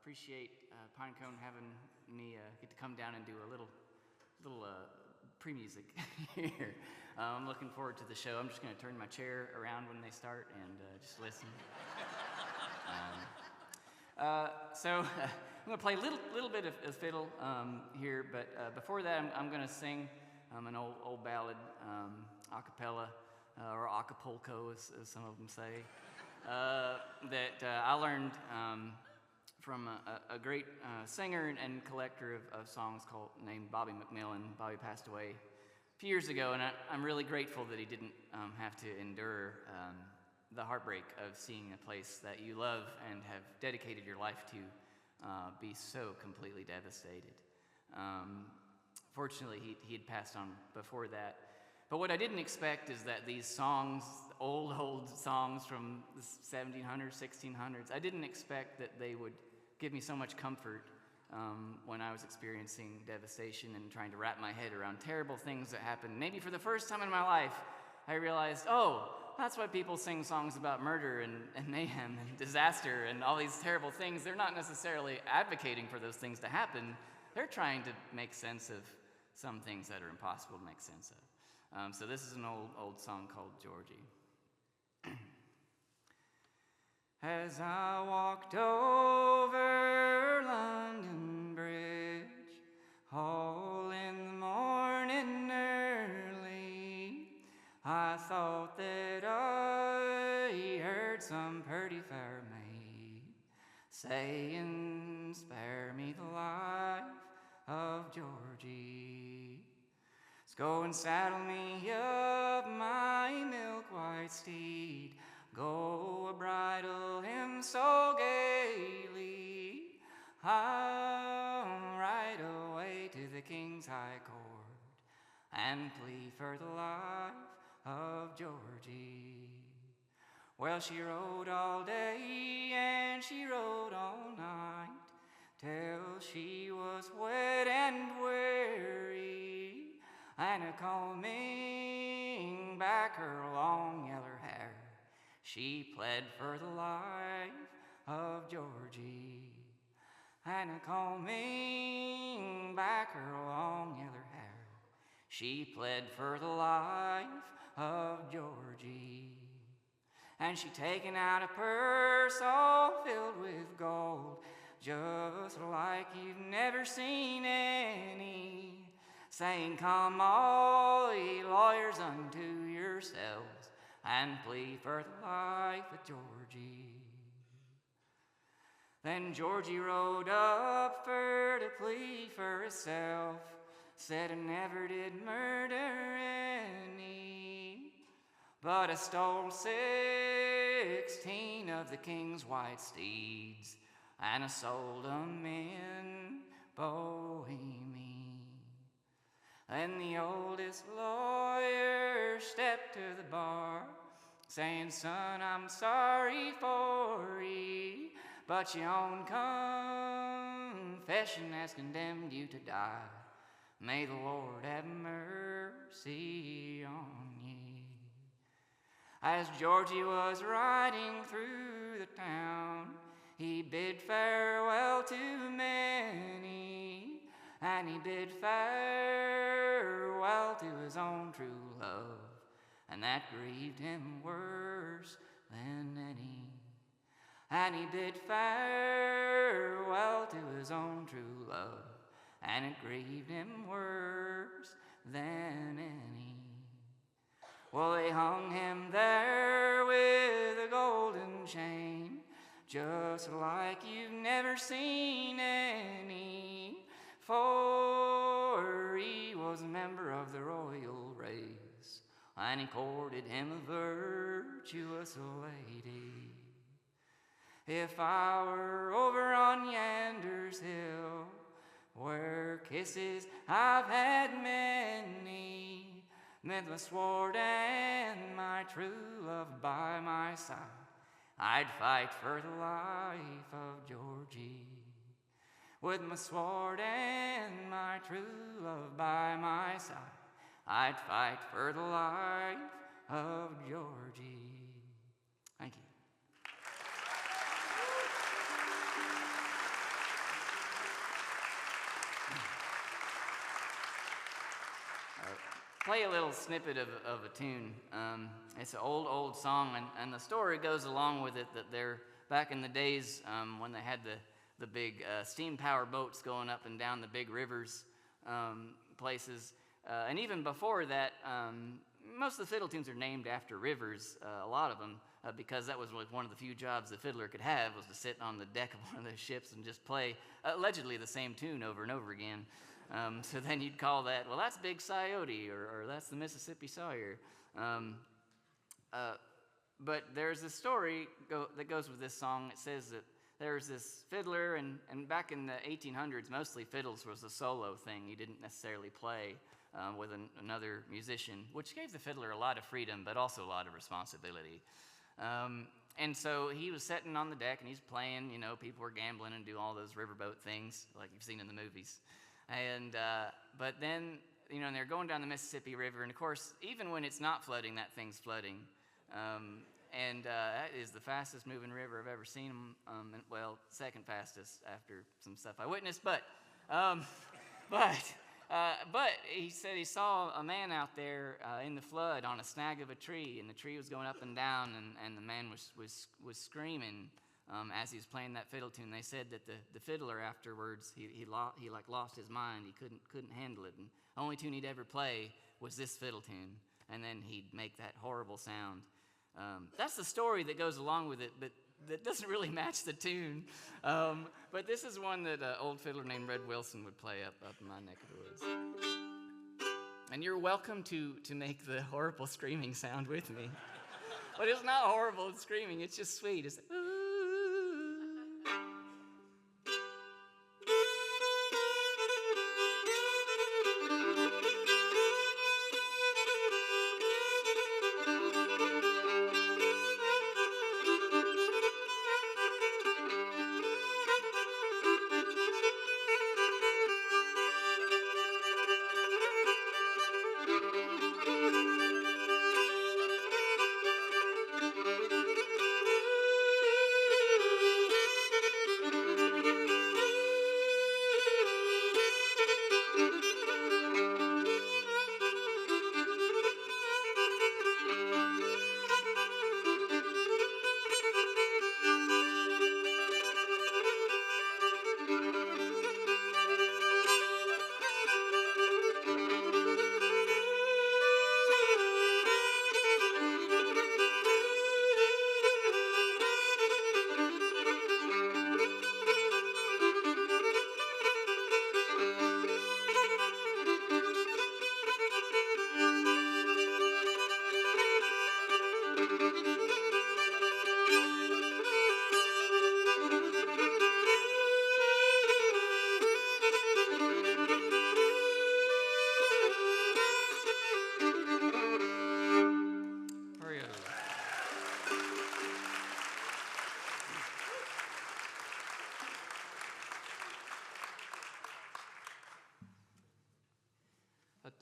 appreciate PineCone having me get to come down and do a little pre-music here. I'm looking forward to the show. I'm just going to turn my chair around when they start and just listen. So I'm going to play a little bit of fiddle here, but before that I'm going to sing an old ballad, a cappella, or acapulco, as some of them say, that I learned from a great singer and collector of songs named Bobby McMillan. Bobby passed away a few years ago, and I'm really grateful that he didn't have to endure the heartbreak of seeing a place that you love and have dedicated your life to be so completely devastated. Fortunately, he had passed on before that. But what I didn't expect is that these songs, old songs from the 1700s, 1600s, I didn't expect that they would give me so much comfort when I was experiencing devastation and trying to wrap my head around terrible things that happened. Maybe for the first time in my life, I realized, oh, that's why people sing songs about murder and mayhem and disaster and all these terrible things. They're not necessarily advocating for those things to happen. They're trying to make sense of some things that are impossible to make sense of. So this is an old song called Georgie. As I walked over London Bridge, all in the morning early, I thought that I heard some pretty fair maid saying, "Spare me the life of Georgie. Go and saddle me up my milk-white steed, go a bridle him so gaily, I'll ride away to the King's High Court and plead for the life of Georgie." Well, she rode all day and she rode all night till she was wet and weary, and combing back her long yeller hair, she pled for the life of Georgie. And combing back her long yeller hair, she pled for the life of Georgie. And she taken out a purse all filled with gold, just like you've never seen any, saying, "Come all ye lawyers unto yourselves, and plead for the life of Georgie." Then Georgie rode up for to plead for herself, said, "I never did murder any, but I stole 16 of the king's white steeds, and I sold them in Bohemia." Then the oldest lawyer stepped to the bar, saying, "Son, I'm sorry for ye, but your own confession has condemned you to die. May the Lord have mercy on ye." As Georgie was riding through the town, he bid farewell to many, and he bid farewell to his own true love, and that grieved him worse than any. And he bid farewell to his own true love, and it grieved him worse than any. Well, they hung him there with a golden chain, just like you've never seen any, for he was a member of the royal race, and he courted him a virtuous lady. If I were over on Yander's hill, where kisses I've had many, with my sword and my true love by my side, I'd fight for the life of Georgie. With my sword and my true love by my side, I'd fight for the life of Georgie. Thank you. play a little snippet of a tune. It's an old song, and the story goes along with it that they're back in the days when they had the big steam power boats going up and down the big rivers places. And even before that, most of the fiddle tunes are named after rivers, a lot of them, because that was one of the few jobs the fiddler could have, was to sit on the deck of one of those ships and just play allegedly the same tune over and over again. So then you'd call that, well, that's Big Coyote, or that's the Mississippi Sawyer. But there's a story that goes with this song. It says that there's this fiddler, and back in the 1800s, mostly fiddles was a solo thing. You didn't necessarily play with another musician, which gave the fiddler a lot of freedom, but also a lot of responsibility. And so he was sitting on the deck, and he's playing, people were gambling and do all those riverboat things like you've seen in the movies. And but then, and they're going down the Mississippi River, and of course, even when it's not flooding, that thing's flooding. And that is the fastest moving river I've ever seen. Well, second fastest after some stuff I witnessed. But he said he saw a man out there in the flood on a snag of a tree, and the tree was going up and down, and the man was screaming as he was playing that fiddle tune. They said that the fiddler afterwards, he lost his mind. He couldn't handle it, and the only tune he'd ever play was this fiddle tune, and then he'd make that horrible sound. That's the story that goes along with it, but that doesn't really match the tune. But this is one that an old fiddler named Red Wilson would play up in my neck of the woods. And you're welcome to make the horrible screaming sound with me. But it's not horrible screaming, it's just sweet. It's like, ooh.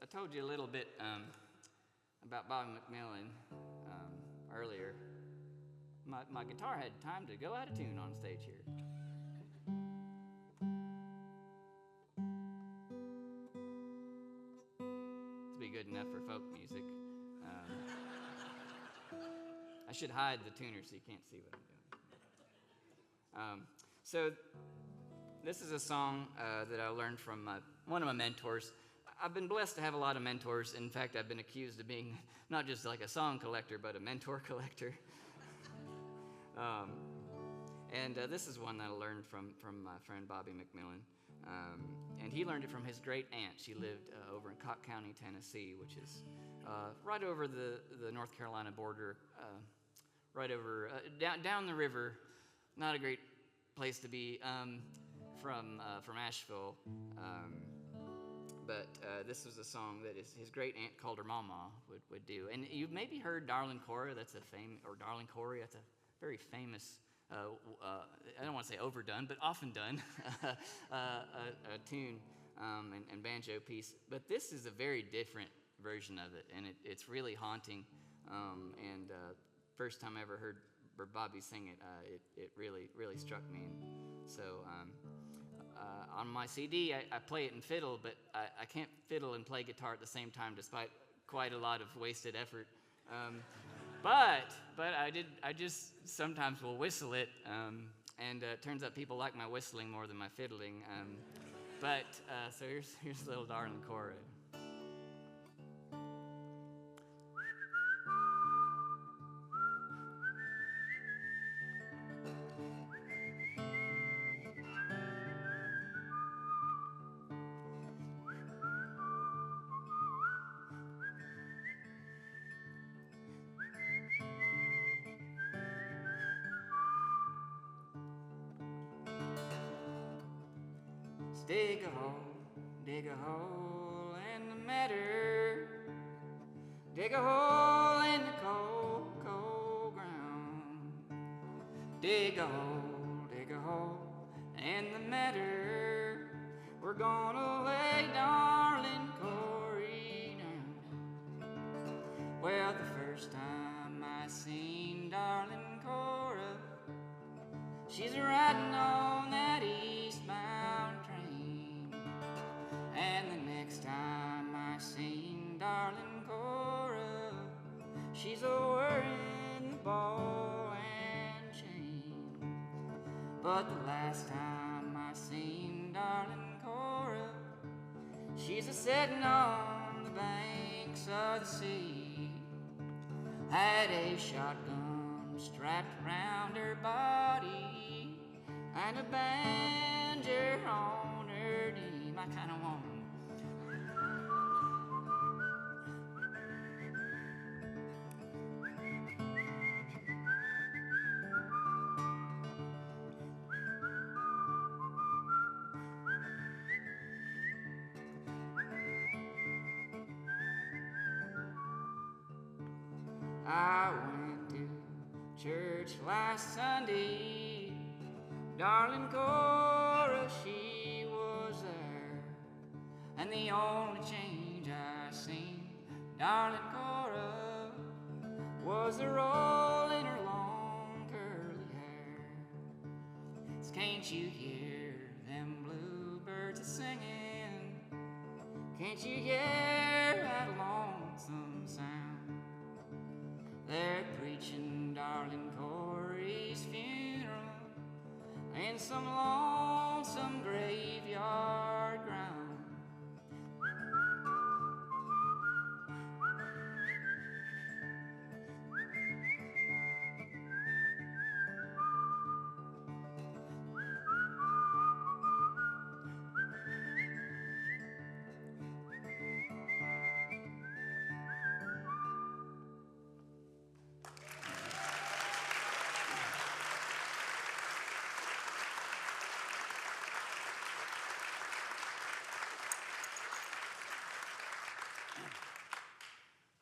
I told you a little bit about Bobby McMillan earlier. My guitar had time to go out of tune on stage here. To be good enough for folk music. I should hide the tuner so you can't see what I'm doing. So this is a song that I learned from one of my mentors. I've been blessed to have a lot of mentors. In fact, I've been accused of being not just like a song collector, but a mentor collector. And this is one that I learned from my friend Bobby McMillan. And he learned it from his great aunt. She lived over in Cocke County, Tennessee, which is right over the North Carolina border, right over, down the river. Not a great place to be from Asheville. But this was a song that his great aunt called her mama would do. And you've maybe heard Darlin, Cora, or Darlin, Corey, that's a very famous, I don't want to say overdone, but often done, a tune and banjo piece. But this is a very different version of it, and it's really haunting. And first time I ever heard Bobby sing it, it really struck me. And so on my CD, I play it in fiddle, but I can't fiddle and play guitar at the same time, despite quite a lot of wasted effort. But I just sometimes will whistle it, and it turns out people like my whistling more than my fiddling. So here's little Darlin, Cora. Dig a hole in the meadow, dig a hole in the cold, cold ground. Dig a hole in the meadow, we're gonna lay Darlin Corey down. Well, the first time I seen Darlin Cora, she's riding on that eastbound train. And the next time I seen Darlin Cora, she's a-wearing the ball and chain. But the last time I seen Darlin Cora, she's a-setting on the banks of the sea. Had a shotgun strapped around her body and a banjo on her knee. My kind of woman. I went to church last Sunday. Darlin Cora, she was there. And the only change I seen, Darlin Cora, was a roll in her long curly hair. Can't you hear them bluebirds a-singing? Can't you hear that lonesome sound? They're preaching Darlin Corey's funeral in some lonesome graveyard ground.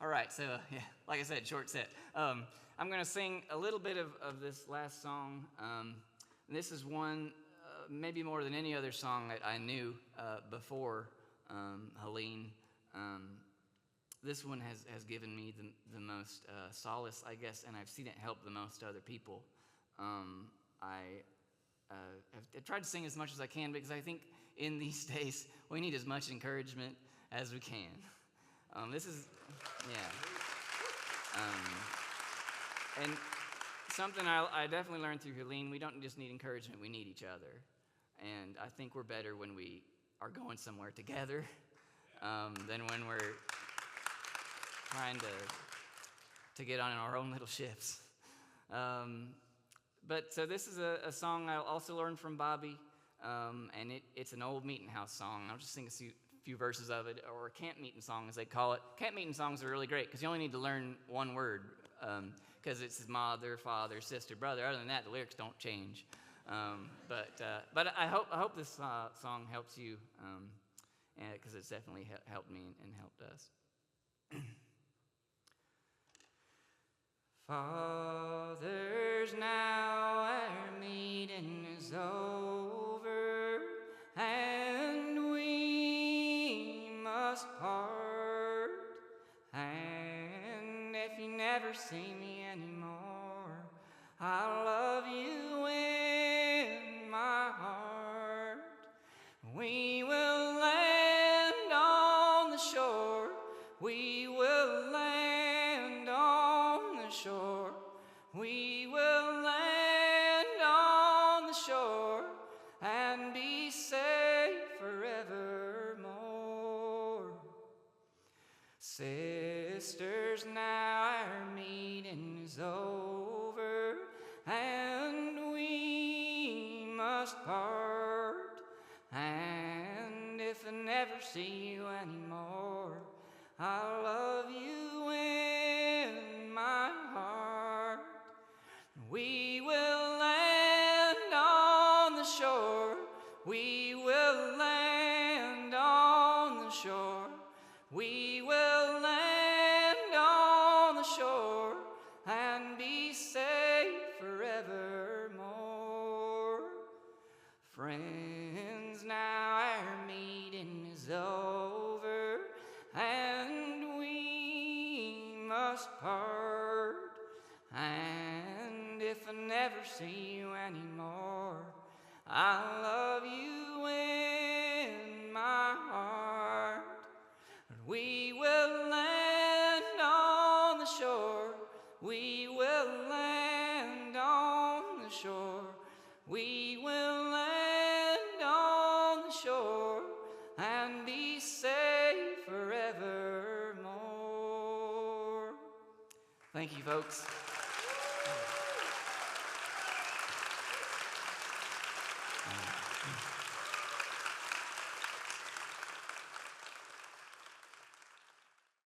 All right, so yeah, like I said, short set. I'm going to sing a little bit of this last song. This is one, maybe more than any other song that I knew before Helene. This one has given me the most solace, I guess, and I've seen it help the most other people. I've tried to sing as much as I can because I think in these days we need as much encouragement as we can. This is, yeah. And something I definitely learned through Helene, we don't just need encouragement, we need each other. And I think we're better when we are going somewhere together than when we're trying to get on our own little ships. But so this is a song I also learned from Bobby, and it's an old meeting house song. I'll just sing a few verses of it, or a camp meeting song as they call it. Camp meeting songs are really great because you only need to learn one word because it's his mother, father, sister, brother. Other than that, the lyrics don't change. But I hope this song helps you because it's definitely helped me and helped us. Fathers, now our meeting is over, and we must part. And if you never see me anymore, I'll love you in my heart. We will land on the shore, we will and be safe forevermore. Sisters, now our meeting is over, and we must part. And if I never see you anymore, I love you in my heart. We will land on the shore. We will land on the shore. We will land on the shore and be safe forevermore. Friends, now our meeting is over, and we must part. And if I never see you anymore, I love you in my heart. We will land on the shore. We will land on the shore. We will land on the shore and be safe forevermore. Thank you, folks.